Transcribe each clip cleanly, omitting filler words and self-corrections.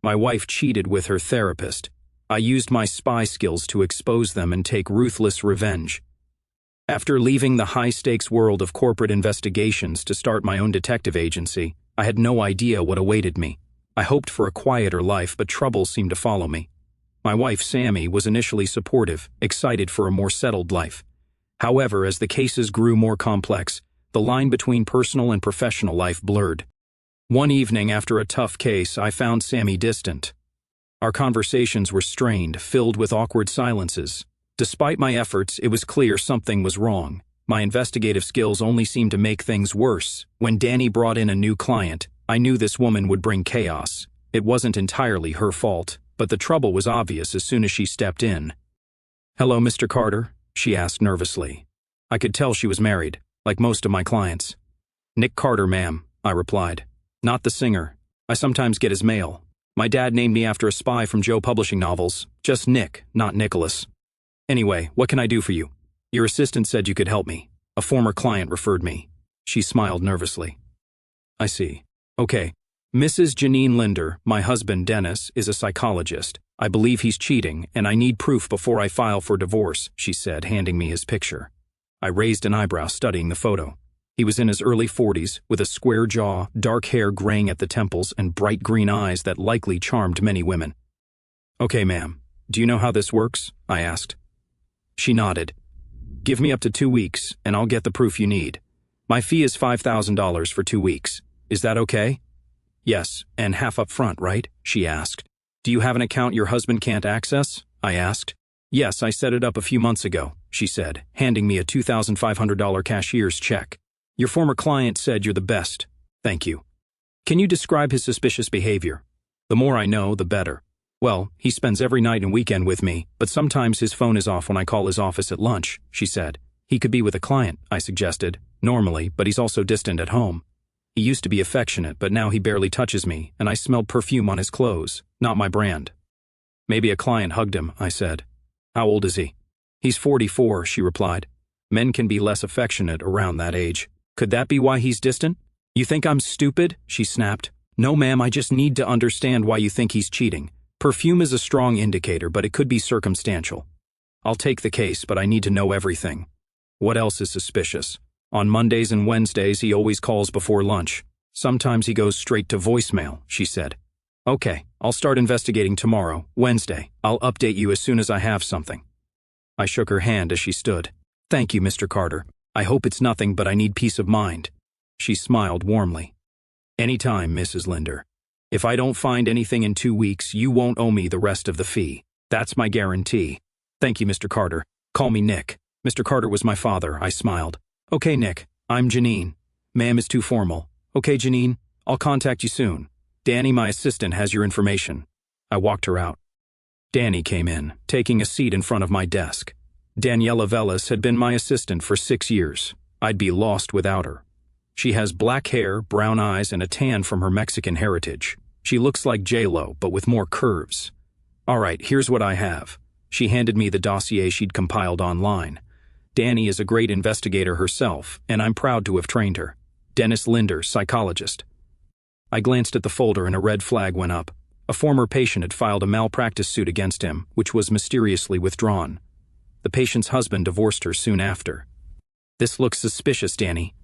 My wife cheated with her therapist. I used my spy skills to expose them and take ruthless revenge. After leaving the high-stakes world of corporate investigations to start my own detective agency, I had no idea what awaited me. I hoped for a quieter life, but trouble seemed to follow me. My wife, Sammy, was initially supportive, excited for a more settled life. However, as the cases grew more complex, the line between personal and professional life blurred. One evening after a tough case, I found Sammy distant. Our conversations were strained, filled with awkward silences. Despite my efforts, it was clear something was wrong. My investigative skills only seemed to make things worse. When Danny brought in a new client, I knew this woman would bring chaos. It wasn't entirely her fault, but the trouble was obvious as soon as she stepped in. "Hello, Mr. Carter?" she asked nervously. I could tell she was married, like most of my clients. "Nick Carter, ma'am," I replied. "Not the singer. I sometimes get his mail. My dad named me after a spy from Joe Publishing novels. Just Nick, not Nicholas. Anyway, what can I do for you? Your assistant said you could help me. A former client referred me." She smiled nervously. "I see. Okay. Mrs. Janine Linder, my husband Dennis, is a psychologist. I believe he's cheating, and I need proof before I file for divorce," she said, handing me his picture. I raised an eyebrow, studying the photo. He was in his early 40s, with a square jaw, dark hair graying at the temples, and bright green eyes that likely charmed many women. "Okay, ma'am. Do you know how this works?" I asked. She nodded. "Give me up to 2 weeks, and I'll get the proof you need. My fee is $5,000 for 2 weeks. Is that okay?" "Yes, and half up front, right?" she asked. "Do you have an account your husband can't access?" I asked. "Yes, I set it up a few months ago," she said, handing me a $2,500 cashier's check. "Your former client said you're the best. Thank you. Can you describe his suspicious behavior? The more I know, the better." "Well, he spends every night and weekend with me, but sometimes his phone is off when I call his office at lunch," she said. "He could be with a client," I suggested, "normally, but he's also distant at home. He used to be affectionate, but now he barely touches me, and I smelled perfume on his clothes, not my brand." "Maybe a client hugged him," I said. "How old is he?" "He's 44, she replied. "Men can be less affectionate around that age. Could that be why he's distant?" "You think I'm stupid?" she snapped. "No, ma'am, I just need to understand why you think he's cheating. Perfume is a strong indicator, but it could be circumstantial. I'll take the case, but I need to know everything. What else is suspicious? On Mondays and Wednesdays, he always calls before lunch. Sometimes he goes straight to voicemail," she said. "Okay, I'll start investigating tomorrow, Wednesday. I'll update you as soon as I have something." I shook her hand as she stood. "Thank you, Mr. Carter. I hope it's nothing, but I need peace of mind." She smiled warmly. "Anytime, Mrs. Linder. If I don't find anything in 2 weeks, you won't owe me the rest of the fee. That's my guarantee." "Thank you, Mr. Carter. Call me Nick." Mr. Carter was my father, I smiled. "Okay, Nick. I'm Janine. Ma'am is too formal. Okay, Janine. I'll contact you soon. Danny, my assistant, has your information." I walked her out. Danny came in, taking a seat in front of my desk. Daniela Velas had been my assistant for 6 years. I'd be lost without her. She has black hair, brown eyes, and a tan from her Mexican heritage. She looks like J-Lo, but with more curves. "All right, here's what I have." She handed me the dossier she'd compiled online. Danny is a great investigator herself, and I'm proud to have trained her. Dennis Linder, psychologist. I glanced at the folder and a red flag went up. A former patient had filed a malpractice suit against him, which was mysteriously withdrawn. The patient's husband divorced her soon after. "This looks suspicious, Danny.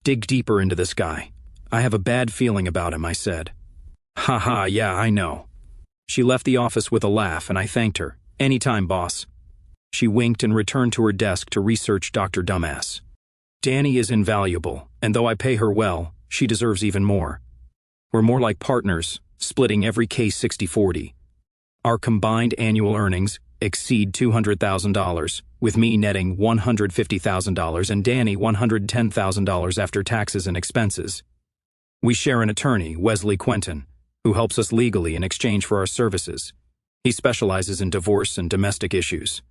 Dig deeper into this guy. I have a bad feeling about him," I said. "Haha, yeah, I know." She left the office with a laugh, and I thanked her. "Anytime, boss." She winked and returned to her desk to research Dr. Dumbass. Danny is invaluable, and though I pay her well, she deserves even more. We're more like partners, splitting every case 60-40. Our combined annual earnings exceed $200,000, with me netting $150,000 and Danny $110,000 after taxes and expenses. We share an attorney, Wesley Quentin, who helps us legally in exchange for our services. He specializes in divorce and domestic issues.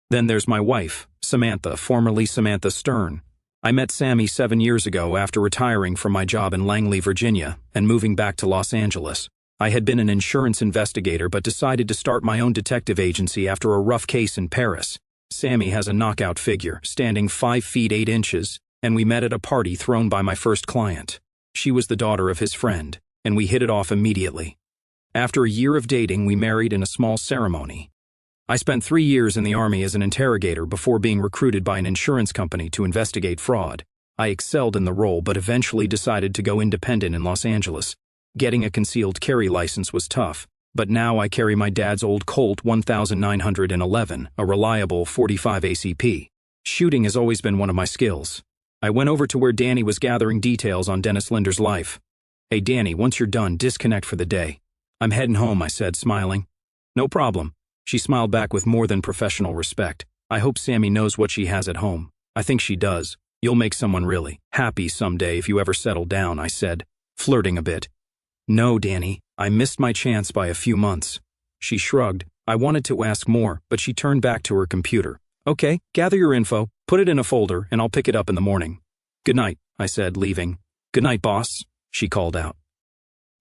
Then there's my wife, Samantha, formerly Samantha Stern. I met Sammy 7 years ago after retiring from my job in Langley, Virginia, and moving back to Los Angeles. I had been an insurance investigator but decided to start my own detective agency after a rough case in Paris. Sammy has a knockout figure, standing 5 feet 8 inches, and we met at a party thrown by my first client. She was the daughter of his friend, and we hit it off immediately. After a year of dating, we married in a small ceremony. I spent 3 years in the Army as an interrogator before being recruited by an insurance company to investigate fraud. I excelled in the role but eventually decided to go independent in Los Angeles. Getting a concealed carry license was tough, but now I carry my dad's old Colt 1911, a reliable .45 ACP. Shooting has always been one of my skills. I went over to where Danny was gathering details on Dennis Linder's life. "Hey Danny, once you're done, disconnect for the day." "I'm heading home," I said, smiling. "No problem." She smiled back with more than professional respect. "I hope Sammy knows what she has at home." "I think she does. You'll make someone really happy someday if you ever settle down," I said, flirting a bit. "No, Danny, I missed my chance by a few months." She shrugged. I wanted to ask more, but she turned back to her computer. "Okay, gather your info, put it in a folder, and I'll pick it up in the morning." "Good night," I said, leaving. "Good night, boss," she called out.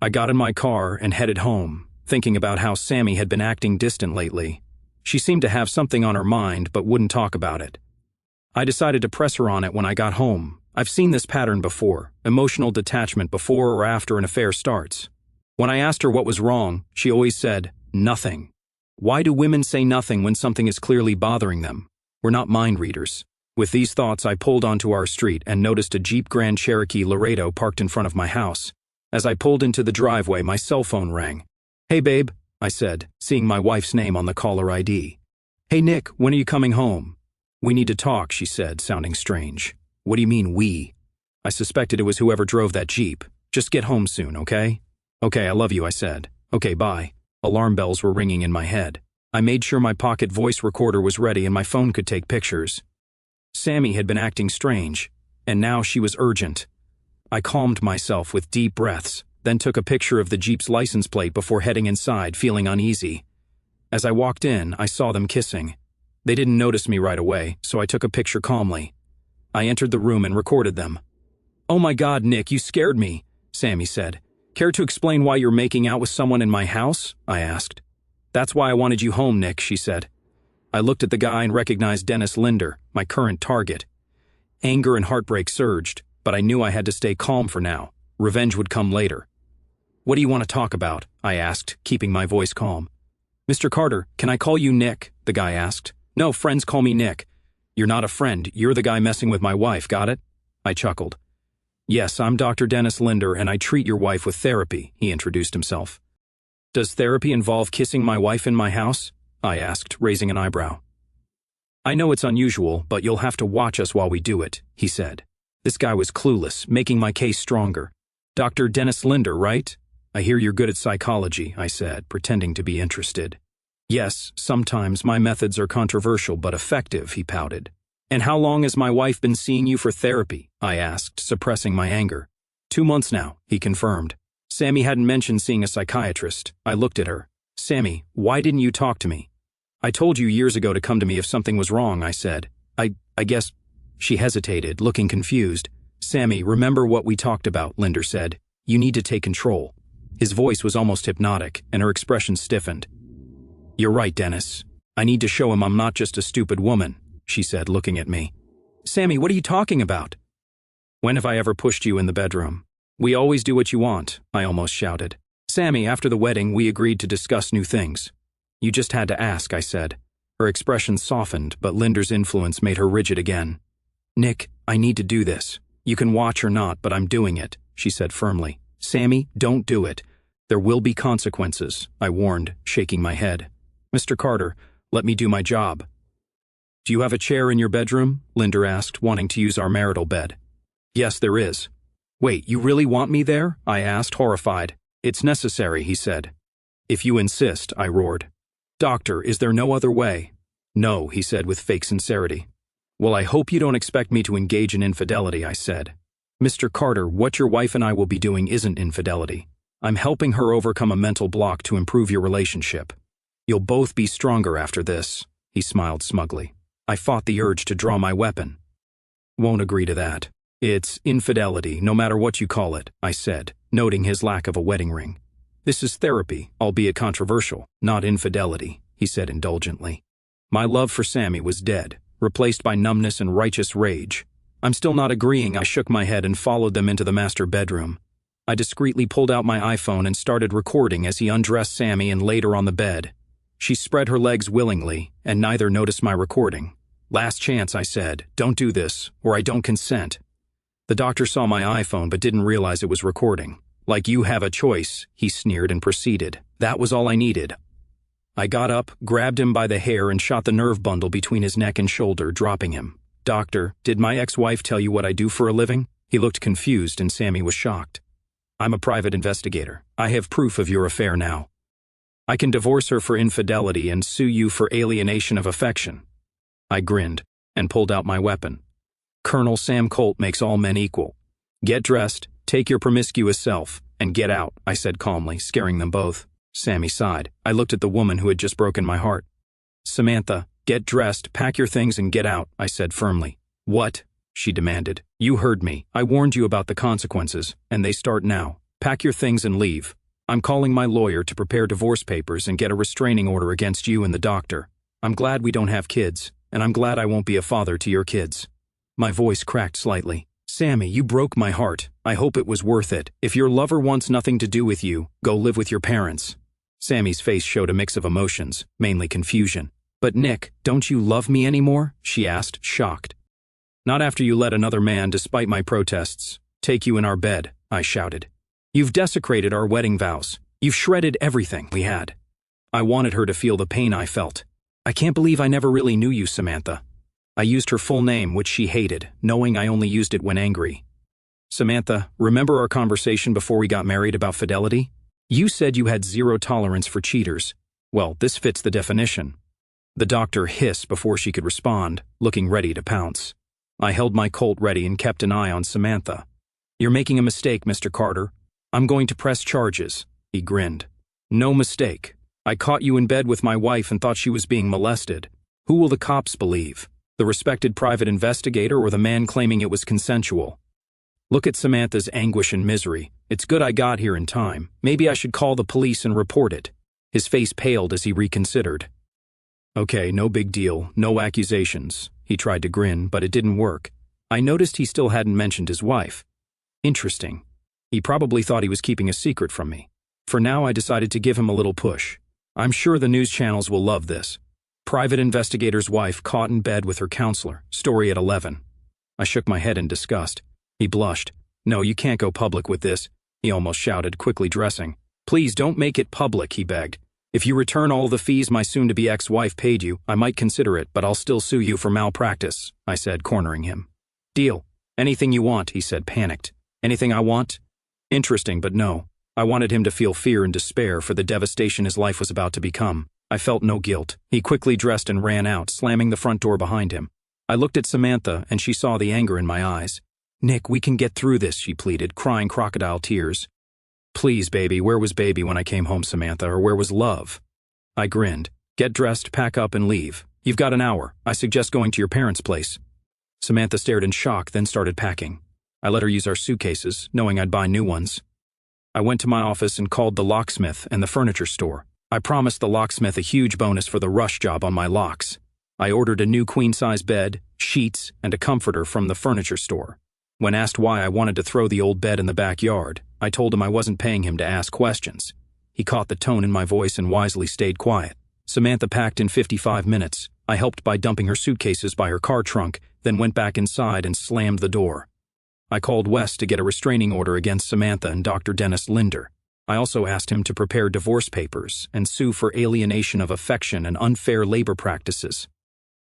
I got in my car and headed home, thinking about how Sammy had been acting distant lately. She seemed to have something on her mind but wouldn't talk about it. I decided to press her on it when I got home. I've seen this pattern before, emotional detachment before or after an affair starts. When I asked her what was wrong, she always said, "Nothing." Why do women say nothing when something is clearly bothering them? We're not mind readers. With these thoughts, I pulled onto our street and noticed a Jeep Grand Cherokee Laredo parked in front of my house. As I pulled into the driveway, my cell phone rang. "Hey babe," I said, seeing my wife's name on the caller ID. "Hey Nick, when are you coming home?" "We need to talk," she said, sounding strange. "What do you mean, we?" I suspected it was whoever drove that Jeep. "Just get home soon, okay?" "Okay, I love you," I said. "Okay, bye." Alarm bells were ringing in my head. I made sure my pocket voice recorder was ready and my phone could take pictures. Sammy had been acting strange, and now she was urgent. I calmed myself with deep breaths, then took a picture of the Jeep's license plate before heading inside, feeling uneasy. As I walked in, I saw them kissing. They didn't notice me right away, so I took a picture calmly. I entered the room and recorded them. "Oh my God, Nick, you scared me," Sammy said. "Care to explain why you're making out with someone in my house?" I asked. "That's why I wanted you home, Nick," she said. I looked at the guy and recognized Dennis Linder, my current target. Anger and heartbreak surged, but I knew I had to stay calm for now. Revenge would come later. "What do you want to talk about?" I asked, keeping my voice calm. "Mr. Carter, can I call you Nick?" the guy asked. "No, friends call me Nick." "You're not a friend, you're the guy messing with my wife, got it?" I chuckled. "Yes, I'm Dr. Dennis Linder and I treat your wife with therapy," he introduced himself. "Does therapy involve kissing my wife in my house?" I asked, raising an eyebrow. "I know it's unusual, but you'll have to watch us while we do it," he said. This guy was clueless, making my case stronger. "Dr. Dennis Linder, right? I hear you're good at psychology," I said, pretending to be interested. "Yes, sometimes my methods are controversial but effective," he pouted. "And how long has my wife been seeing you for therapy?" I asked, suppressing my anger. 2 months now, he confirmed. Sammy hadn't mentioned seeing a psychiatrist. I looked at her. "Sammy, why didn't you talk to me?" "I told you years ago to come to me if something was wrong," I said. I guess... She hesitated, looking confused. "Sammy, remember what we talked about," Linder said. "You need to take control." His voice was almost hypnotic, and her expression stiffened. "You're right, Dennis. I need to show him I'm not just a stupid woman," she said, looking at me. "Sammy, what are you talking about?" "When have I ever pushed you in the bedroom?" "We always do what you want," I almost shouted. "Sammy, after the wedding, we agreed to discuss new things." "You just had to ask," I said. Her expression softened, but Linder's influence made her rigid again. "Nick, I need to do this. You can watch or not, but I'm doing it," she said firmly. "Sammy, don't do it. There will be consequences," I warned, shaking my head. "Mr. Carter, let me do my job." "Do you have a chair in your bedroom?" Linder asked, wanting to use our marital bed. "Yes, there is." "Wait, you really want me there?" I asked, horrified. "It's necessary," he said. "If you insist," I roared. "Doctor, is there no other way?" "No," he said with fake sincerity. "Well, I hope you don't expect me to engage in infidelity," I said. "Mr. Carter, what your wife and I will be doing isn't infidelity. I'm helping her overcome a mental block to improve your relationship. You'll both be stronger after this," he smiled smugly. I fought the urge to draw my weapon. "Won't agree to that. It's infidelity, no matter what you call it," I said, noting his lack of a wedding ring. "This is therapy, albeit controversial, not infidelity," he said indulgently. My love for Sammy was dead, replaced by numbness and righteous rage. "I'm still not agreeing," I shook my head and followed them into the master bedroom. I discreetly pulled out my iPhone and started recording as he undressed Sammy and laid her on the bed. She spread her legs willingly, and neither noticed my recording. "Last chance," I said. "Don't do this, or I don't consent." The doctor saw my iPhone but didn't realize it was recording. "Like you have a choice," he sneered and proceeded. "That was all I needed." I got up, grabbed him by the hair, and shot the nerve bundle between his neck and shoulder, dropping him. "Doctor, did my ex-wife tell you what I do for a living?" He looked confused and Sammy was shocked. "I'm a private investigator. I have proof of your affair now. I can divorce her for infidelity and sue you for alienation of affection." I grinned and pulled out my weapon. "Colonel Sam Colt makes all men equal. Get dressed, take your promiscuous self, and get out," I said calmly, scaring them both. Sammy sighed. I looked at the woman who had just broken my heart. "Samantha, get dressed, pack your things, and get out," I said firmly. "What?" she demanded. "You heard me. I warned you about the consequences, and they start now. Pack your things and leave. I'm calling my lawyer to prepare divorce papers and get a restraining order against you and the doctor. I'm glad we don't have kids, and I'm glad I won't be a father to your kids." My voice cracked slightly. "Sammy, you broke my heart. I hope it was worth it. If your lover wants nothing to do with you, go live with your parents." Sammy's face showed a mix of emotions, mainly confusion. "But Nick, don't you love me anymore?" she asked, shocked. "Not after you let another man, despite my protests, take you in our bed," I shouted. "You've desecrated our wedding vows. You've shredded everything we had." I wanted her to feel the pain I felt. "I can't believe I never really knew you, Samantha." I used her full name, which she hated, knowing I only used it when angry. "Samantha, remember our conversation before we got married about fidelity? You said you had zero tolerance for cheaters. Well, this fits the definition." The doctor hissed before she could respond, looking ready to pounce. I held my Colt ready and kept an eye on Samantha. "You're making a mistake, Mr. Carter. I'm going to press charges." He grinned. "No mistake. I caught you in bed with my wife and thought she was being molested. Who will the cops believe? The respected private investigator or the man claiming it was consensual? Look at Samantha's anguish and misery. It's good I got here in time. Maybe I should call the police and report it." His face paled as he reconsidered. "Okay, no big deal, no accusations." He tried to grin, but it didn't work. I noticed he still hadn't mentioned his wife. Interesting. He probably thought he was keeping a secret from me. For now, I decided to give him a little push. I'm sure the news channels will love this. Private investigator's wife caught in bed with her counselor. Story at 11. I shook my head in disgust. He blushed. "No, you can't go public with this," he almost shouted, quickly dressing. "Please don't make it public," he begged. "If you return all the fees my soon-to-be ex-wife paid you, I might consider it, but I'll still sue you for malpractice," I said, cornering him. "Deal. Anything you want," he said, panicked. "Anything I want?" Interesting, but no. I wanted him to feel fear and despair for the devastation his life was about to become. I felt no guilt. He quickly dressed and ran out, slamming the front door behind him. I looked at Samantha, and she saw the anger in my eyes. "Nick, we can get through this," she pleaded, crying crocodile tears. "Please, baby, where was baby when I came home, Samantha, or where was love?" I grinned. "Get dressed, pack up, and leave. You've got an hour. I suggest going to your parents' place." Samantha stared in shock, then started packing. I let her use our suitcases, knowing I'd buy new ones. I went to my office and called the locksmith and the furniture store. I promised the locksmith a huge bonus for the rush job on my locks. I ordered a new queen-size bed, sheets, and a comforter from the furniture store. When asked why I wanted to throw the old bed in the backyard, I told him I wasn't paying him to ask questions. He caught the tone in my voice and wisely stayed quiet. Samantha packed in 55 minutes. I helped by dumping her suitcases by her car trunk, then went back inside and slammed the door. I called Wes to get a restraining order against Samantha and Dr. Dennis Linder. I also asked him to prepare divorce papers and sue for alienation of affection and unfair labor practices.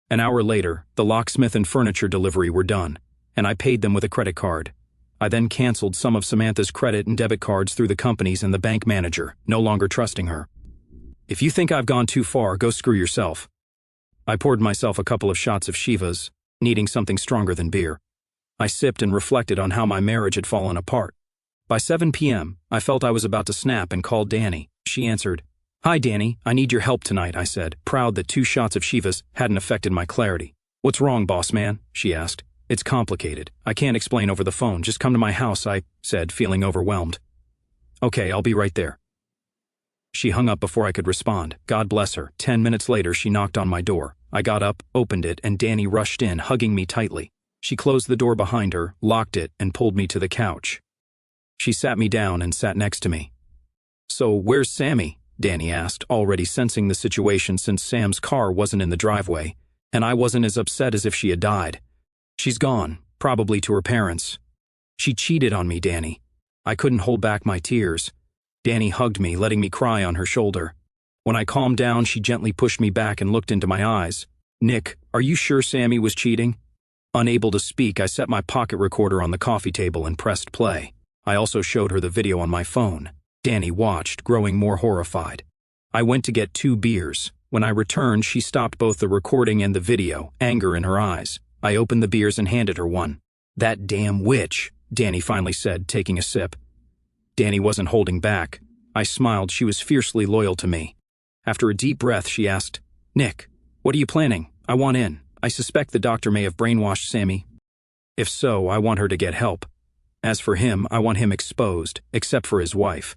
An hour later, the locksmith and furniture delivery were done, and I paid them with a credit card. I then canceled some of Samantha's credit and debit cards through the companies and the bank manager, no longer trusting her. "If you think I've gone too far, go screw yourself." I poured myself a couple of shots of Shiva's, needing something stronger than beer. I sipped and reflected on how my marriage had fallen apart. By 7 p.m., I felt I was about to snap and called Danny. She answered. "Hi, Danny, I need your help tonight," I said, proud that 2 shots of Shiva's hadn't affected my clarity. "What's wrong, boss man?" she asked. "It's complicated. I can't explain over the phone. Just come to my house," I said, feeling overwhelmed. "Okay, I'll be right there." She hung up before I could respond. God bless her. 10 minutes later, she knocked on my door. I got up, opened it, and Danny rushed in, hugging me tightly. She closed the door behind her, locked it, and pulled me to the couch. She sat me down and sat next to me. "So, where's Sammy?" Danny asked, already sensing the situation since Sam's car wasn't in the driveway, and I wasn't as upset as if she had died. "She's gone, probably to her parents. She cheated on me, Danny." I couldn't hold back my tears. Danny hugged me, letting me cry on her shoulder. When I calmed down, she gently pushed me back and looked into my eyes. "Nick, are you sure Sammy was cheating?" Unable to speak, I set my pocket recorder on the coffee table and pressed play. I also showed her the video on my phone. Danny watched, growing more horrified. I went to get 2 beers. When I returned, she stopped both the recording and the video, anger in her eyes. I opened the beers and handed her one. "That damn witch," Danny finally said, taking a sip. Danny wasn't holding back. I smiled. She was fiercely loyal to me. After a deep breath, she asked, "Nick, what are you planning? I want in. I suspect the doctor may have brainwashed Sammy. If so, I want her to get help. As for him, I want him exposed, except for his wife."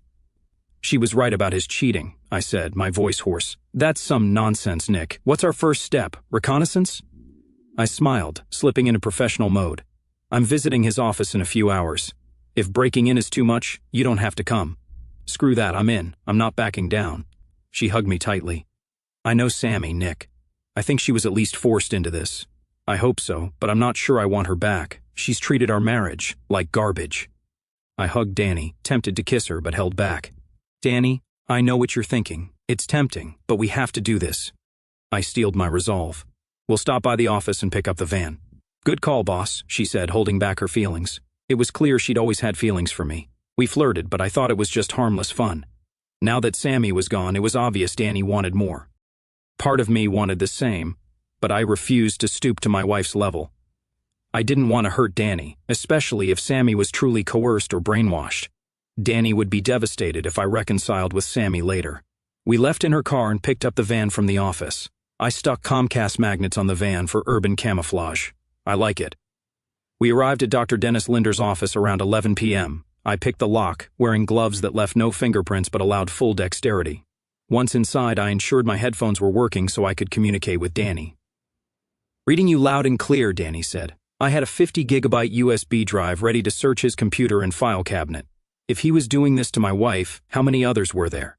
"She was right about his cheating," I said, my voice hoarse. "That's some nonsense, Nick. What's our first step? Reconnaissance?" I smiled, slipping into professional mode. "I'm visiting his office in a few hours. If breaking in is too much, you don't have to come." "Screw that, I'm in. I'm not backing down." She hugged me tightly. "I know Sammy, Nick. I think she was at least forced into this. I hope so, but I'm not sure I want her back. She's treated our marriage like garbage." I hugged Danny, tempted to kiss her but held back. "Danny, I know what you're thinking. It's tempting, but we have to do this." I steeled my resolve. "We'll stop by the office and pick up the van." "Good call, boss," she said, holding back her feelings. It was clear she'd always had feelings for me. We flirted, but I thought it was just harmless fun. Now that Sammy was gone, it was obvious Danny wanted more. Part of me wanted the same, but I refused to stoop to my wife's level. I didn't want to hurt Danny, especially if Sammy was truly coerced or brainwashed. Danny would be devastated if I reconciled with Sammy later. We left in her car and picked up the van from the office. I stuck Comcast magnets on the van for urban camouflage. I like it. We arrived at Dr. Dennis Linder's office around 11 p.m. I picked the lock, wearing gloves that left no fingerprints but allowed full dexterity. Once inside, I ensured my headphones were working so I could communicate with Danny. "Reading you loud and clear," Danny said. I had a 50-gigabyte USB drive ready to search his computer and file cabinet. If he was doing this to my wife, how many others were there?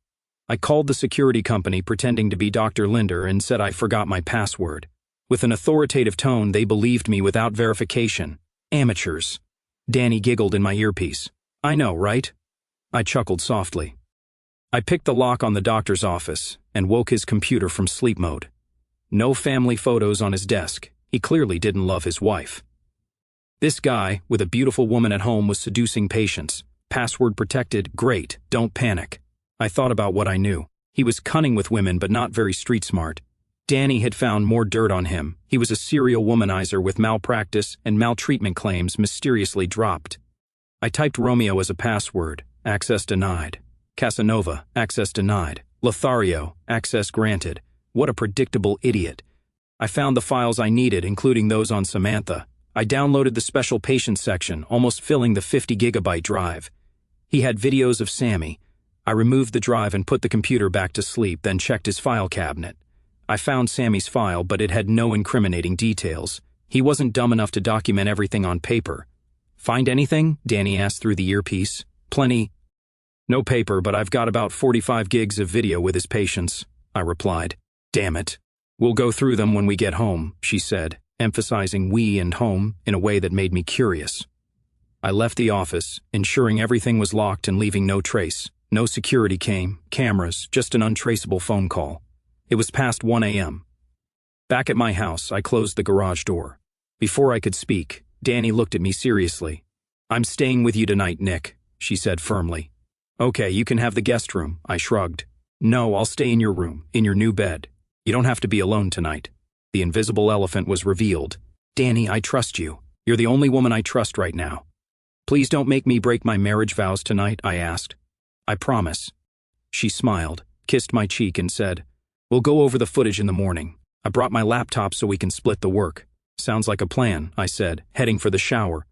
I called the security company pretending to be Dr. Linder and said I forgot my password. With an authoritative tone, they believed me without verification. Amateurs. Danny giggled in my earpiece. "I know, right?" I chuckled softly. I picked the lock on the doctor's office and woke his computer from sleep mode. No family photos on his desk. He clearly didn't love his wife. This guy, with a beautiful woman at home, was seducing patients. Password protected, great, don't panic. I thought about what I knew. He was cunning with women but not very street smart. Danny had found more dirt on him. He was a serial womanizer with malpractice and maltreatment claims mysteriously dropped. I typed Romeo as a password. Access denied. Casanova, access denied. Lothario, access granted. What a predictable idiot. I found the files I needed, including those on Samantha. I downloaded the special patients section, almost filling the 50-gigabyte drive. He had videos of Sammy. I removed the drive and put the computer back to sleep, then checked his file cabinet. I found Sammy's file, but it had no incriminating details. He wasn't dumb enough to document everything on paper. "Find anything?" Danny asked through the earpiece. "Plenty." "No paper, but I've got about 45 gigs of video with his patients," I replied. "Damn it. We'll go through them when we get home," she said, emphasizing we and home in a way that made me curious. I left the office, ensuring everything was locked and leaving no trace. No security came, cameras, just an untraceable phone call. It was past 1 a.m. Back at my house, I closed the garage door. Before I could speak, Danny looked at me seriously. "I'm staying with you tonight, Nick," she said firmly. "Okay, you can have the guest room," I shrugged. "No, I'll stay in your room, in your new bed. You don't have to be alone tonight." The invisible elephant was revealed. "Danny, I trust you. You're the only woman I trust right now. Please don't make me break my marriage vows tonight," I asked. "I promise." She smiled, kissed my cheek and said, "We'll go over the footage in the morning. I brought my laptop so we can split the work." "Sounds like a plan," I said, heading for the shower.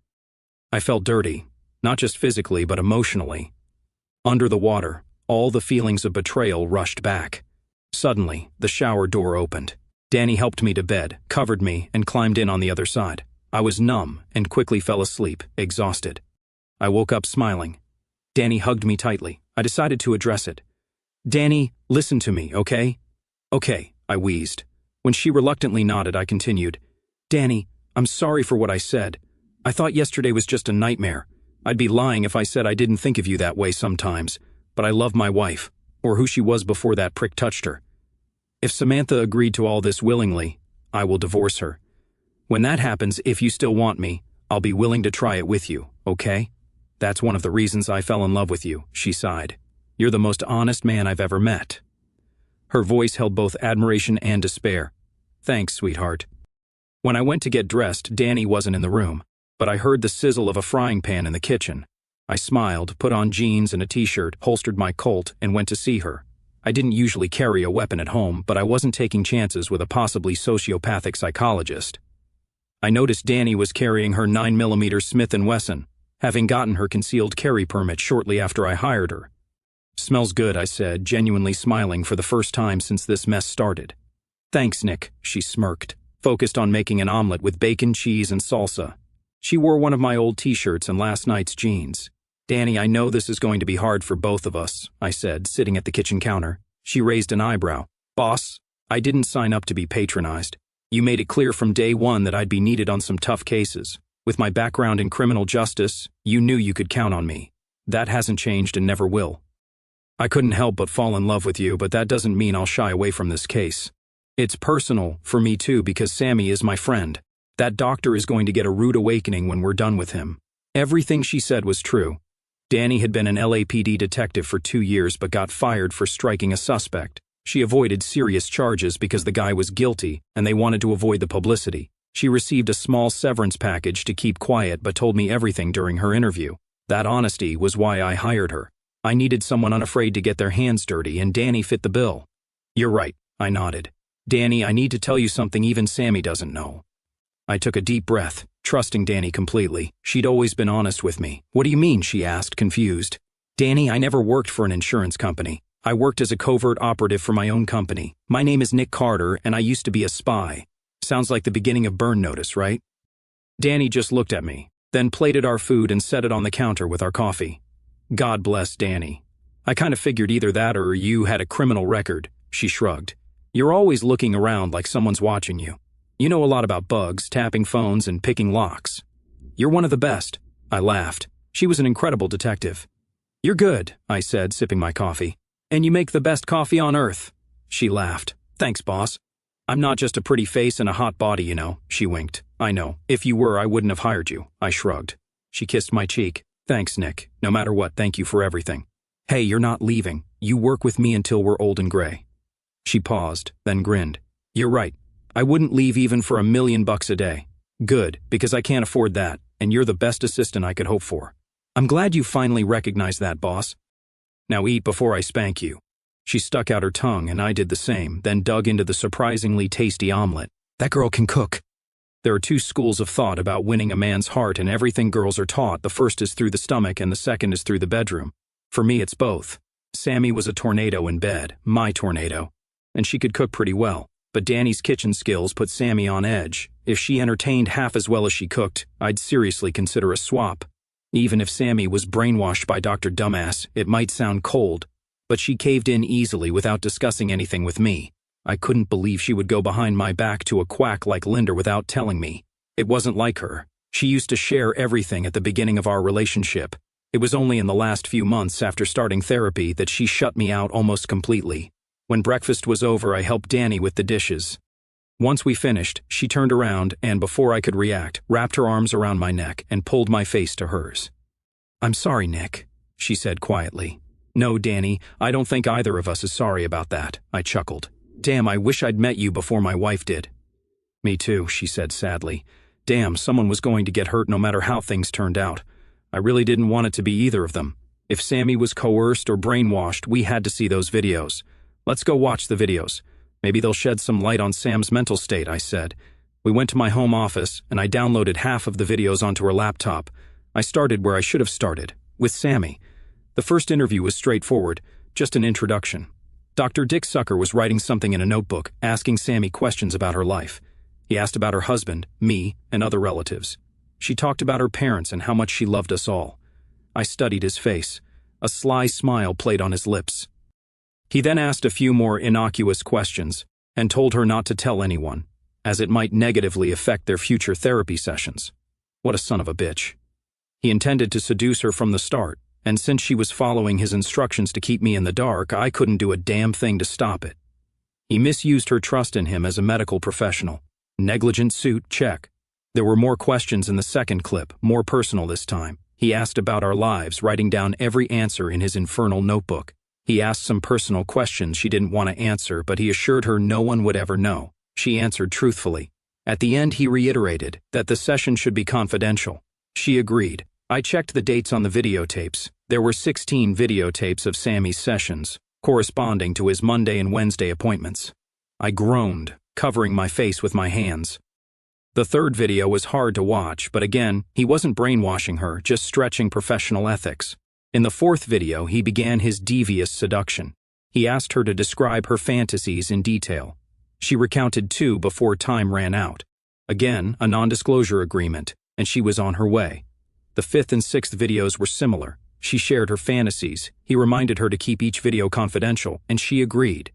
I felt dirty, not just physically but emotionally. Under the water, all the feelings of betrayal rushed back. Suddenly, the shower door opened. Danny helped me to bed, covered me, and climbed in on the other side. I was numb and quickly fell asleep, exhausted. I woke up smiling. Danny hugged me tightly. I decided to address it. "Danny, listen to me, okay?" "Okay," I wheezed. When she reluctantly nodded, I continued. "Danny, I'm sorry for what I said. I thought yesterday was just a nightmare. I'd be lying if I said I didn't think of you that way sometimes, but I love my wife, or who she was before that prick touched her. If Samantha agreed to all this willingly, I will divorce her. When that happens, if you still want me, I'll be willing to try it with you, okay? That's one of the reasons I fell in love with you," she sighed. "You're the most honest man I've ever met." Her voice held both admiration and despair. "Thanks, sweetheart." When I went to get dressed, Danny wasn't in the room, but I heard the sizzle of a frying pan in the kitchen. I smiled, put on jeans and a t-shirt, holstered my Colt, and went to see her. I didn't usually carry a weapon at home, but I wasn't taking chances with a possibly sociopathic psychologist. I noticed Danny was carrying her 9mm Smith & Wesson, having gotten her concealed carry permit shortly after I hired her. "Smells good," I said, genuinely smiling for the first time since this mess started. "Thanks, Nick," she smirked, focused on making an omelet with bacon, cheese, and salsa. She wore one of my old t-shirts and last night's jeans. "Danny, I know this is going to be hard for both of us," I said, sitting at the kitchen counter. She raised an eyebrow. "Boss, I didn't sign up to be patronized. You made it clear from day one that I'd be needed on some tough cases. With my background in criminal justice, you knew you could count on me. That hasn't changed and never will. I couldn't help but fall in love with you, but that doesn't mean I'll shy away from this case. It's personal for me too because Sammy is my friend. That doctor is going to get a rude awakening when we're done with him." Everything she said was true. Danny had been an LAPD detective for 2 years but got fired for striking a suspect. She avoided serious charges because the guy was guilty and they wanted to avoid the publicity. She received a small severance package to keep quiet but told me everything during her interview. That honesty was why I hired her. I needed someone unafraid to get their hands dirty, and Danny fit the bill. "You're right," I nodded. "Danny, I need to tell you something even Sammy doesn't know." I took a deep breath, trusting Danny completely. She'd always been honest with me. "What do you mean?" she asked, confused. "Danny, I never worked for an insurance company. I worked as a covert operative for my own company. My name is Nick Carter, and I used to be a spy. Sounds like the beginning of Burn Notice, right?" Danny just looked at me, then plated our food and set it on the counter with our coffee. "God bless Danny. I kind of figured either that or you had a criminal record," she shrugged. "You're always looking around like someone's watching you. You know a lot about bugs, tapping phones, and picking locks. You're one of the best." I laughed. She was an incredible detective. "You're good," I said, sipping my coffee. "And you make the best coffee on earth." She laughed. "Thanks, boss. I'm not just a pretty face and a hot body, you know," she winked. "I know. If you were, I wouldn't have hired you." I shrugged. She kissed my cheek. "Thanks, Nick. No matter what, thank you for everything. Hey, you're not leaving. You work with me until we're old and gray." She paused, then grinned. "You're right. I wouldn't leave even for $1 million a day. Good, because I can't afford that, and you're the best assistant I could hope for. I'm glad you finally recognized that, boss. Now eat before I spank you." She stuck out her tongue, and I did the same, then dug into the surprisingly tasty omelet. That girl can cook. There are 2 schools of thought about winning a man's heart, and everything girls are taught. The first is through the stomach, and the second is through the bedroom. For me, it's both. Sammy was a tornado in bed, my tornado, and she could cook pretty well. But Danny's kitchen skills put Sammy on edge. If she entertained half as well as she cooked, I'd seriously consider a swap. Even if Sammy was brainwashed by Dr. Dumbass, it might sound cold, but she caved in easily without discussing anything with me. I couldn't believe she would go behind my back to a quack like Linda without telling me. It wasn't like her. She used to share everything at the beginning of our relationship. It was only in the last few months after starting therapy that she shut me out almost completely. When breakfast was over, I helped Danny with the dishes. Once we finished, she turned around and, before I could react, wrapped her arms around my neck and pulled my face to hers. "I'm sorry, Nick," she said quietly. "No, Danny, I don't think either of us is sorry about that," I chuckled. "Damn, I wish I'd met you before my wife did." "Me too," she said sadly. "Damn, someone was going to get hurt no matter how things turned out. I really didn't want it to be either of them. If Sammy was coerced or brainwashed, we had to see those videos. Let's go watch the videos. Maybe they'll shed some light on Sam's mental state," I said. We went to my home office, and I downloaded half of the videos onto her laptop. I started where I should have started, with Sammy. The first interview was straightforward, just an introduction. Dr. Dick Sucker was writing something in a notebook, asking Sammy questions about her life. He asked about her husband, me, and other relatives. She talked about her parents and how much she loved us all. I studied his face. A sly smile played on his lips. He then asked a few more innocuous questions and told her not to tell anyone, as it might negatively affect their future therapy sessions. What a son of a bitch. He intended to seduce her from the start, and since she was following his instructions to keep me in the dark, I couldn't do a damn thing to stop it. He misused her trust in him as a medical professional. Negligent suit, check. There were more questions in the second clip, more personal this time. He asked about our lives, writing down every answer in his infernal notebook. He asked some personal questions she didn't want to answer, but he assured her no one would ever know. She answered truthfully. At the end, he reiterated that the session should be confidential. She agreed. I checked the dates on the videotapes. There were 16 videotapes of Sammy's sessions, corresponding to his Monday and Wednesday appointments. I groaned, covering my face with my hands. The third video was hard to watch, but again, he wasn't brainwashing her, just stretching professional ethics. In the fourth video, he began his devious seduction. He asked her to describe her fantasies in detail. She recounted 2 before time ran out. Again, a non-disclosure agreement, and she was on her way. The 5th and 6th videos were similar. She shared her fantasies. He reminded her to keep each video confidential, and she agreed.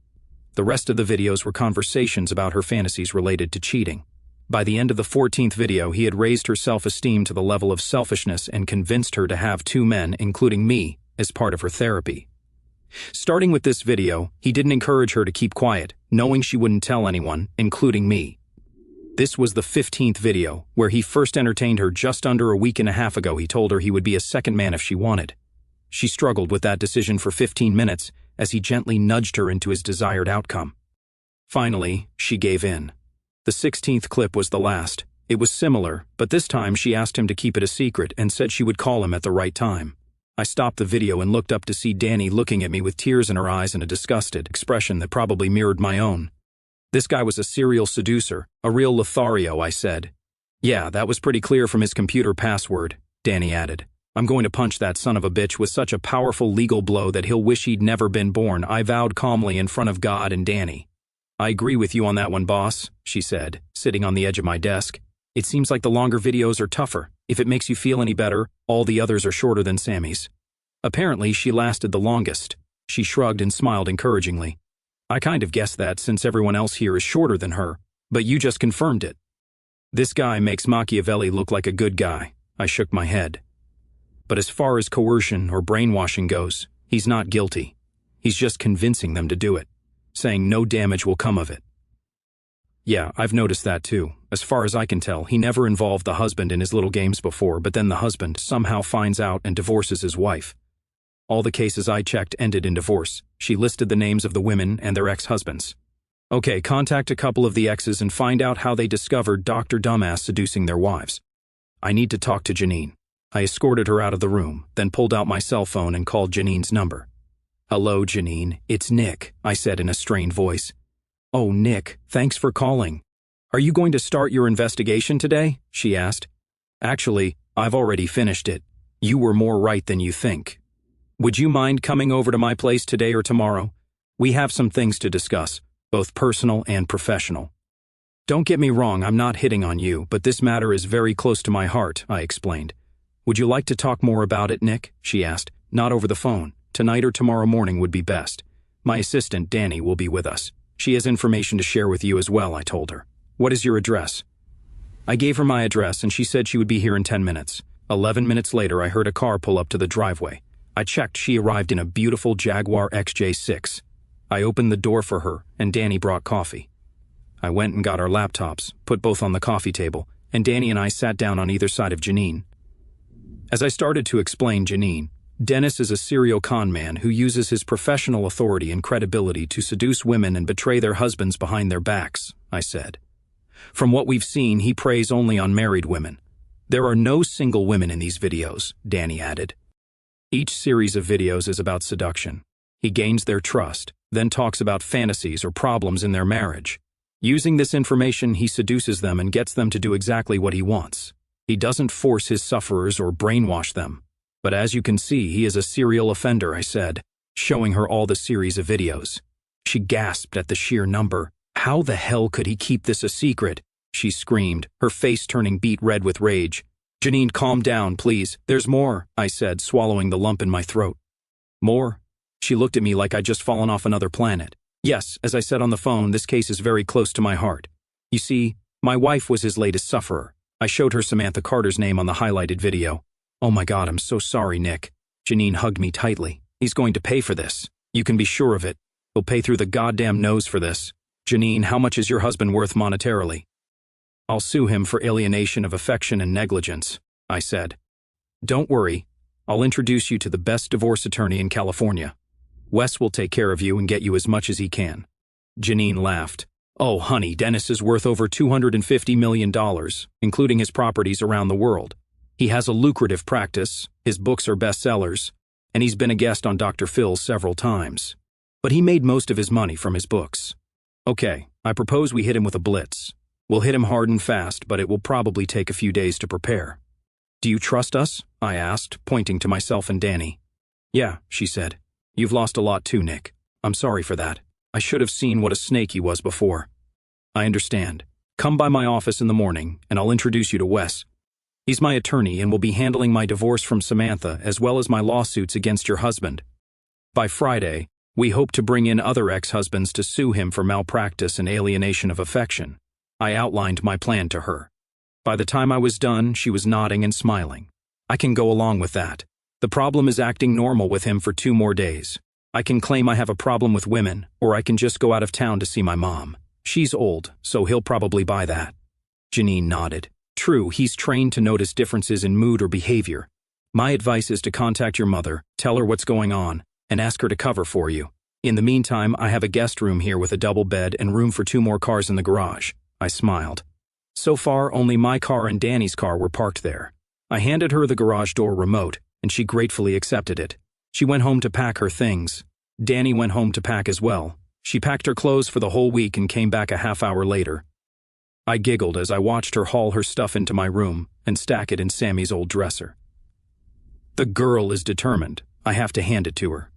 The rest of the videos were conversations about her fantasies related to cheating. By the end of the 14th video, he had raised her self-esteem to the level of selfishness and convinced her to have 2 men, including me, as part of her therapy. Starting with this video, he didn't encourage her to keep quiet, knowing she wouldn't tell anyone, including me. This was the 15th video, where he first entertained her just under a week and a half ago. He told her he would be a second man if she wanted. She struggled with that decision for 15 minutes as he gently nudged her into his desired outcome. Finally, she gave in. The 16th clip was the last. It was similar, but this time she asked him to keep it a secret and said she would call him at the right time. I stopped the video and looked up to see Danny looking at me with tears in her eyes and a disgusted expression that probably mirrored my own. This guy was a serial seducer, a real Lothario, I said. Yeah, that was pretty clear from his computer password, Danny added. I'm going to punch that son of a bitch with such a powerful legal blow that he'll wish he'd never been born, I vowed calmly in front of God and Danny. I agree with you on that one, boss, she said, sitting on the edge of my desk. It seems like the longer videos are tougher. If it makes you feel any better, all the others are shorter than Sammy's. Apparently, she lasted the longest. She shrugged and smiled encouragingly. I kind of guessed that since everyone else here is shorter than her, but you just confirmed it. This guy makes Machiavelli look like a good guy. I shook my head. But as far as coercion or brainwashing goes, he's not guilty. He's just convincing them to do it, saying no damage will come of it. Yeah, I've noticed that too. As far as I can tell, he never involved the husband in his little games before, but then the husband somehow finds out and divorces his wife. All the cases I checked ended in divorce. She listed the names of the women and their ex-husbands. Okay, contact a couple of the exes and find out how they discovered Dr. Dumbass seducing their wives. I need to talk to Janine. I escorted her out of the room, then pulled out my cell phone and called Janine's number. Hello, Janine. It's Nick, I said in a strained voice. Oh, Nick, thanks for calling. Are you going to start your investigation today? She asked. Actually, I've already finished it. You were more right than you think. Would you mind coming over to my place today or tomorrow? We have some things to discuss, both personal and professional. Don't get me wrong, I'm not hitting on you, but this matter is very close to my heart, I explained. Would you like to talk more about it, Nick? She asked. Not over the phone. Tonight or tomorrow morning would be best. My assistant, Danny, will be with us. She has information to share with you as well, I told her. What is your address? I gave her my address and she said she would be here in 10 minutes. 11 minutes later, I heard a car pull up to the driveway. I checked she arrived in a beautiful Jaguar XJ6. I opened the door for her and Danny brought coffee. I went and got our laptops, put both on the coffee table, and Danny and I sat down on either side of Janine. As I started to explain Janine, Dennis is a serial con man who uses his professional authority and credibility to seduce women and betray their husbands behind their backs, I said. From what we've seen, he preys only on married women. There are no single women in these videos, Danny added. Each series of videos is about seduction. He gains their trust, then talks about fantasies or problems in their marriage. Using this information, he seduces them and gets them to do exactly what he wants. He doesn't force his sufferers or brainwash them. But as you can see, he is a serial offender, I said, showing her all the series of videos. She gasped at the sheer number. How the hell could he keep this a secret? She screamed, her face turning beet red with rage. Janine, calm down, please. There's more, I said, swallowing the lump in my throat. More? She looked at me like I'd just fallen off another planet. Yes, as I said on the phone, this case is very close to my heart. You see, my wife was his latest sufferer. I showed her Samantha Carter's name on the highlighted video. Oh my God, I'm so sorry, Nick. Janine hugged me tightly. He's going to pay for this. You can be sure of it. He'll pay through the goddamn nose for this. Janine, how much is your husband worth monetarily? I'll sue him for alienation of affection and negligence, I said. Don't worry. I'll introduce you to the best divorce attorney in California. Wes will take care of you and get you as much as he can. Janine laughed. Oh, honey, Dennis is worth over $250 million, including his properties around the world. He has a lucrative practice, his books are bestsellers, and he's been a guest on Dr. Phil several times. But he made most of his money from his books. Okay, I propose we hit him with a blitz. We'll hit him hard and fast, but it will probably take a few days to prepare. Do you trust us? I asked, pointing to myself and Danny. Yeah, she said. You've lost a lot too, Nick. I'm sorry for that. I should have seen what a snake he was before. I understand. Come by my office in the morning, and I'll introduce you to Wes. He's my attorney and will be handling my divorce from Samantha as well as my lawsuits against your husband. By Friday, we hope to bring in other ex-husbands to sue him for malpractice and alienation of affection. I outlined my plan to her. By the time I was done, she was nodding and smiling. I can go along with that. The problem is acting normal with him for 2 more days. I can claim I have a problem with women, or I can just go out of town to see my mom. She's old, so he'll probably buy that. Janine nodded. True, he's trained to notice differences in mood or behavior. My advice is to contact your mother, tell her what's going on, and ask her to cover for you. In the meantime, I have a guest room here with a double bed and room for 2 more cars in the garage. I smiled. So far, only my car and Danny's car were parked there. I handed her the garage door remote, and she gratefully accepted it. She went home to pack her things. Danny went home to pack as well. She packed her clothes for the whole week and came back a half-hour later. I giggled as I watched her haul her stuff into my room and stack it in Sammy's old dresser. The girl is determined. I have to hand it to her.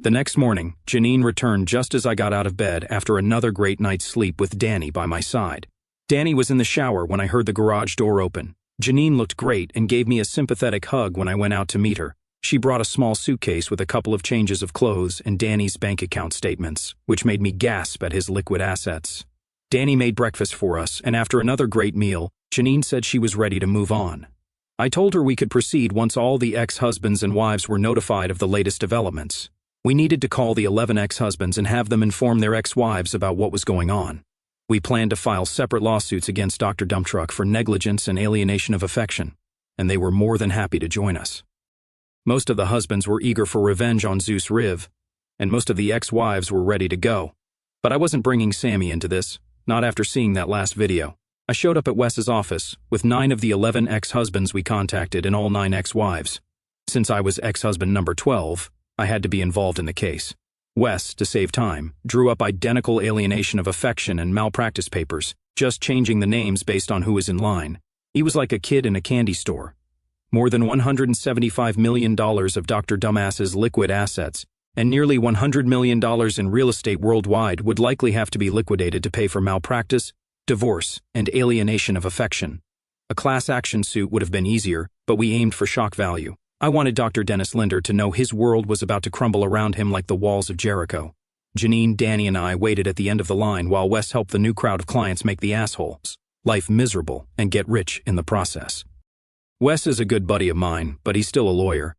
The next morning, Janine returned just as I got out of bed after another great night's sleep with Danny by my side. Danny was in the shower when I heard the garage door open. Janine looked great and gave me a sympathetic hug when I went out to meet her. She brought a small suitcase with a couple of changes of clothes and Danny's bank account statements, which made me gasp at his liquid assets. Danny made breakfast for us, and after another great meal, Janine said she was ready to move on. I told her we could proceed once all the ex-husbands and wives were notified of the latest developments. We needed to call the 11 ex-husbands and have them inform their ex-wives about what was going on. We planned to file separate lawsuits against Dr. Dumptruck for negligence and alienation of affection, and they were more than happy to join us. Most of the husbands were eager for revenge on Zeus Riv, and most of the ex-wives were ready to go. But I wasn't bringing Sammy into this, not after seeing that last video. I showed up at Wes's office with 9 of the 11 ex-husbands we contacted and all 9 ex-wives. Since I was ex-husband number 12, I had to be involved in the case. Wes, to save time, drew up identical alienation of affection and malpractice papers, just changing the names based on who was in line. He was like a kid in a candy store. More than $175 million of Dr. Dumbass's liquid assets and nearly $100 million in real estate worldwide would likely have to be liquidated to pay for malpractice, divorce, and alienation of affection. A class action suit would have been easier, but we aimed for shock value. I wanted Dr. Dennis Linder to know his world was about to crumble around him like the walls of Jericho. Janine, Danny, and I waited at the end of the line while Wes helped the new crowd of clients make the assholes' life miserable and get rich in the process. Wes is a good buddy of mine, but he's still a lawyer.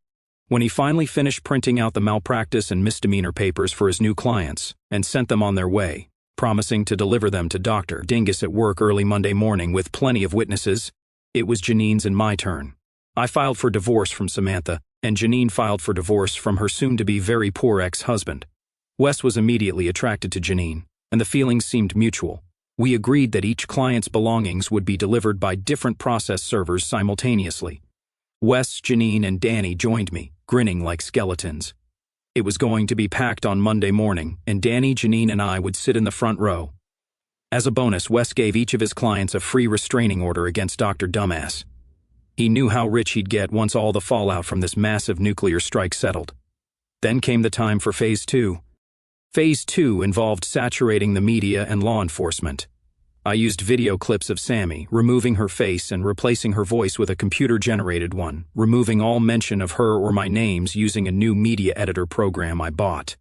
When he finally finished printing out the malpractice and misdemeanor papers for his new clients and sent them on their way, promising to deliver them to Dr. Dingus at work early Monday morning with plenty of witnesses, it was Janine's and my turn. I filed for divorce from Samantha, and Janine filed for divorce from her soon-to-be very poor ex-husband. Wes was immediately attracted to Janine, and the feelings seemed mutual. We agreed that each client's belongings would be delivered by different process servers simultaneously. Wes, Janine, and Danny joined me, grinning like skeletons. It was going to be packed on Monday morning, and Danny, Janine, and I would sit in the front row. As a bonus, Wes gave each of his clients a free restraining order against Dr. Dumbass. He knew how rich he'd get once all the fallout from this massive nuclear strike settled. Then came the time for Phase 2. Phase 2 involved saturating the media and law enforcement. I used video clips of Sammy, removing her face and replacing her voice with a computer-generated one, removing all mention of her or my names using a new media editor program I bought.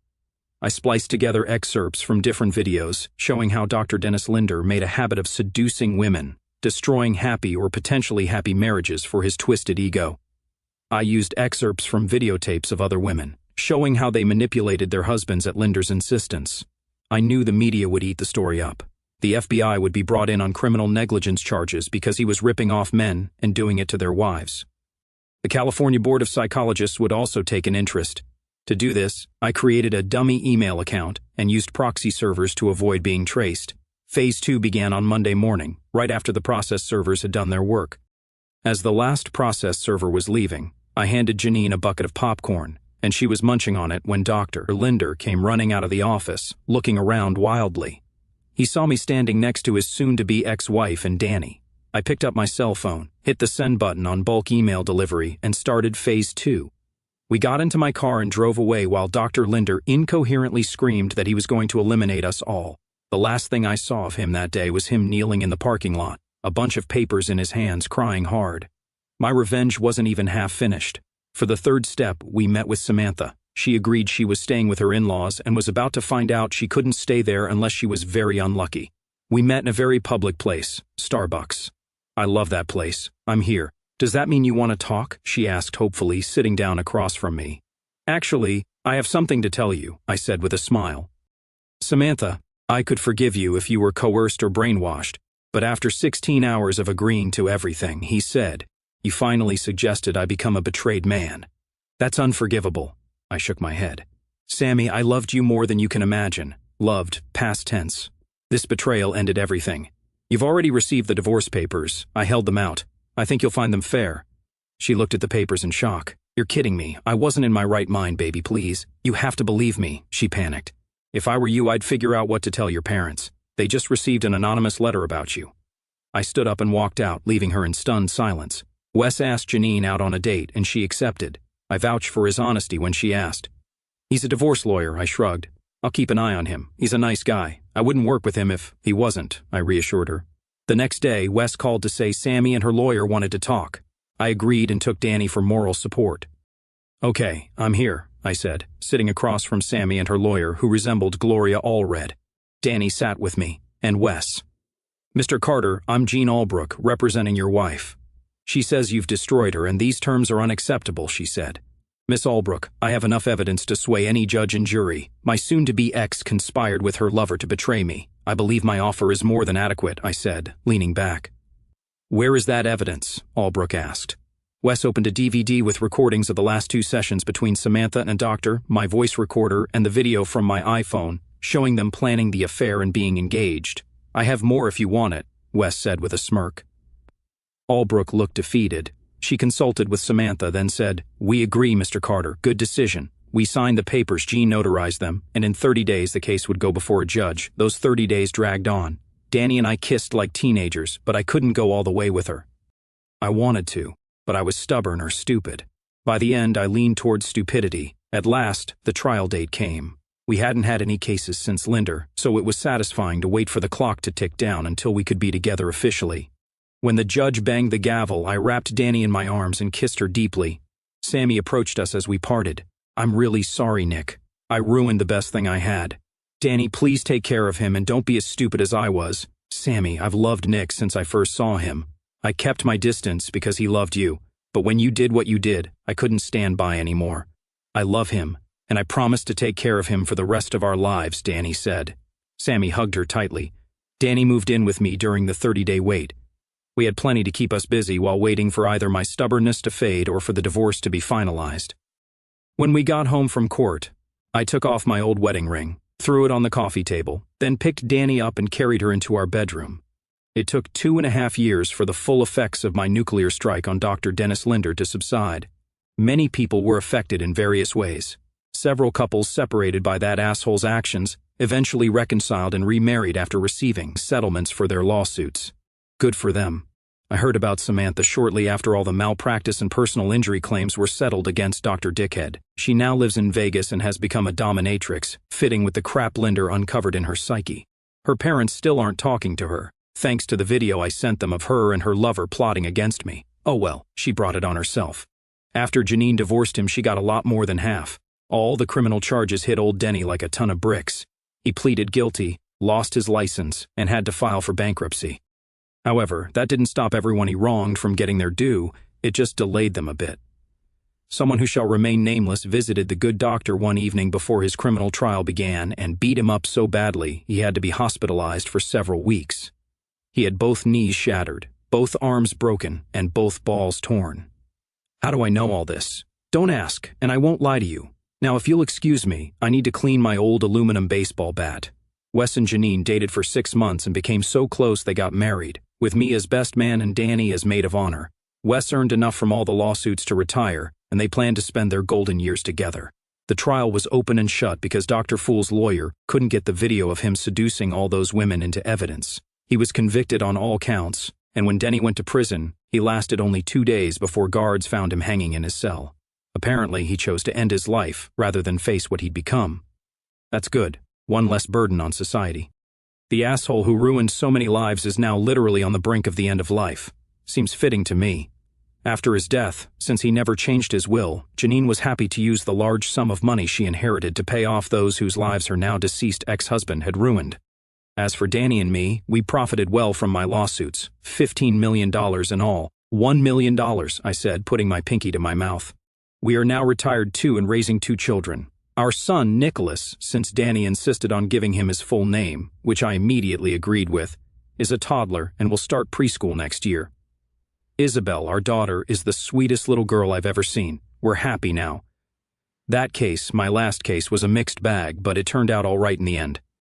I spliced together excerpts from different videos, showing how Dr. Dennis Linder made a habit of seducing women, destroying happy or potentially happy marriages for his twisted ego. I used excerpts from videotapes of other women, showing how they manipulated their husbands at Linder's insistence. I knew the media would eat the story up. The FBI would be brought in on criminal negligence charges because he was ripping off men and doing it to their wives. The California Board of Psychologists would also take an interest. To do this, I created a dummy email account and used proxy servers to avoid being traced. Phase 2 began on Monday morning, right after the process servers had done their work. As the last process server was leaving, I handed Janine a bucket of popcorn, and she was munching on it when Dr. Linder came running out of the office, looking around wildly. He saw me standing next to his soon-to-be ex-wife and Danny. I picked up my cell phone, hit the send button on bulk email delivery, and started Phase 2. We got into my car and drove away while Dr. Linder incoherently screamed that he was going to eliminate us all. The last thing I saw of him that day was him kneeling in the parking lot, a bunch of papers in his hands, crying hard. My revenge wasn't even half finished. For the third step, we met with Samantha. She agreed she was staying with her in-laws and was about to find out she couldn't stay there unless she was very unlucky. We met in a very public place, Starbucks. I love that place. I'm here. Does that mean you want to talk? She asked hopefully, sitting down across from me. Actually, I have something to tell you, I said with a smile. Samantha, I could forgive you if you were coerced or brainwashed, but after 16 hours of agreeing to everything he said, you finally suggested I become a betrayed man. That's unforgivable. I shook my head. Sammy, I loved you more than you can imagine. Loved, past tense. This betrayal ended everything. You've already received the divorce papers. I held them out. I think you'll find them fair. She looked at the papers in shock. You're kidding me. I wasn't in my right mind, baby, please. You have to believe me, she panicked. If I were you, I'd figure out what to tell your parents. They just received an anonymous letter about you. I stood up and walked out, leaving her in stunned silence. Wes asked Janine out on a date, and she accepted. I vouched for his honesty when she asked. He's a divorce lawyer, I shrugged. I'll keep an eye on him. He's a nice guy. I wouldn't work with him if he wasn't, I reassured her. The next day, Wes called to say Sammy and her lawyer wanted to talk. I agreed and took Danny for moral support. Okay, I'm here, I said, sitting across from Sammy and her lawyer, who resembled Gloria Allred. Danny sat with me, and Wes. Mr. Carter, I'm Jean Albrook, representing your wife. She says you've destroyed her, and these terms are unacceptable, she said. Miss Albrook, I have enough evidence to sway any judge and jury. My soon-to-be ex conspired with her lover to betray me. I believe my offer is more than adequate, I said, leaning back. Where is that evidence? Albrook asked. Wes opened a DVD with recordings of the last 2 sessions between Samantha and Doctor, my voice recorder, and the video from my iPhone, showing them planning the affair and being engaged. I have more if you want it, Wes said with a smirk. Albrook looked defeated. She consulted with Samantha, then said, We agree, Mr. Carter. Good decision. We signed the papers, Jean notarized them, and in 30 days the case would go before a judge. Those 30 days dragged on. Danny and I kissed like teenagers, but I couldn't go all the way with her. I wanted to, but I was stubborn or stupid. By the end, I leaned towards stupidity. At last, the trial date came. We hadn't had any cases since Linder, so it was satisfying to wait for the clock to tick down until we could be together officially. When the judge banged the gavel, I wrapped Danny in my arms and kissed her deeply. Sammy approached us as we parted. I'm really sorry, Nick. I ruined the best thing I had. Danny, please take care of him and don't be as stupid as I was. Sammy, I've loved Nick since I first saw him. I kept my distance because he loved you, but when you did what you did, I couldn't stand by anymore. I love him, and I promised to take care of him for the rest of our lives, Danny said. Sammy hugged her tightly. Danny moved in with me during the 30-day wait. We had plenty to keep us busy while waiting for either my stubbornness to fade or for the divorce to be finalized. When we got home from court, I took off my old wedding ring, threw it on the coffee table, then picked Danny up and carried her into our bedroom. It took 2.5 years for the full effects of my nuclear strike on Dr. Dennis Linder to subside. Many people were affected in various ways. Several couples separated by that asshole's actions eventually reconciled and remarried after receiving settlements for their lawsuits. Good for them. I heard about Samantha shortly after all the malpractice and personal injury claims were settled against Dr. Dickhead. She now lives in Vegas and has become a dominatrix, fitting with the crap Linder uncovered in her psyche. Her parents still aren't talking to her. thanks to the video I sent them of her and her lover plotting against me. Oh well, she brought it on herself. After Janine divorced him, she got a lot more than half. All the criminal charges hit old Denny like a ton of bricks. He pleaded guilty, lost his license, and had to file for bankruptcy. However, that didn't stop everyone he wronged from getting their due, it just delayed them a bit. Someone who shall remain nameless visited the good doctor one evening before his criminal trial began and beat him up so badly he had to be hospitalized for several weeks. He had both knees shattered, both arms broken, and both balls torn. How do I know all this? Don't ask, and I won't lie to you. Now, if you'll excuse me, I need to clean my old aluminum baseball bat. Wes and Janine dated for 6 months and became so close they got married, with me as best man and Danny as maid of honor. Wes earned enough from all the lawsuits to retire, and they planned to spend their golden years together. The trial was open and shut because Dr. Fool's lawyer couldn't get the video of him seducing all those women into evidence. He was convicted on all counts, and when Denny went to prison, he lasted only 2 days before guards found him hanging in his cell. Apparently, he chose to end his life rather than face what he'd become. That's good. One less burden on society. The asshole who ruined so many lives is now literally on the brink of the end of life. Seems fitting to me. After his death, since he never changed his will, Janine was happy to use the large sum of money she inherited to pay off those whose lives her now deceased ex-husband had ruined. As for Danny and me, we profited well from my lawsuits, $15 million in all. $1 million, I said, putting my pinky to my mouth. We are now retired too and raising 2 children. Our son, Nicholas, since Danny insisted on giving him his full name, which I immediately agreed with, is a toddler and will start preschool next year. Isabel, our daughter, is the sweetest little girl I've ever seen. We're happy now. That case, my last case, was a mixed bag, but it turned out all right in the end.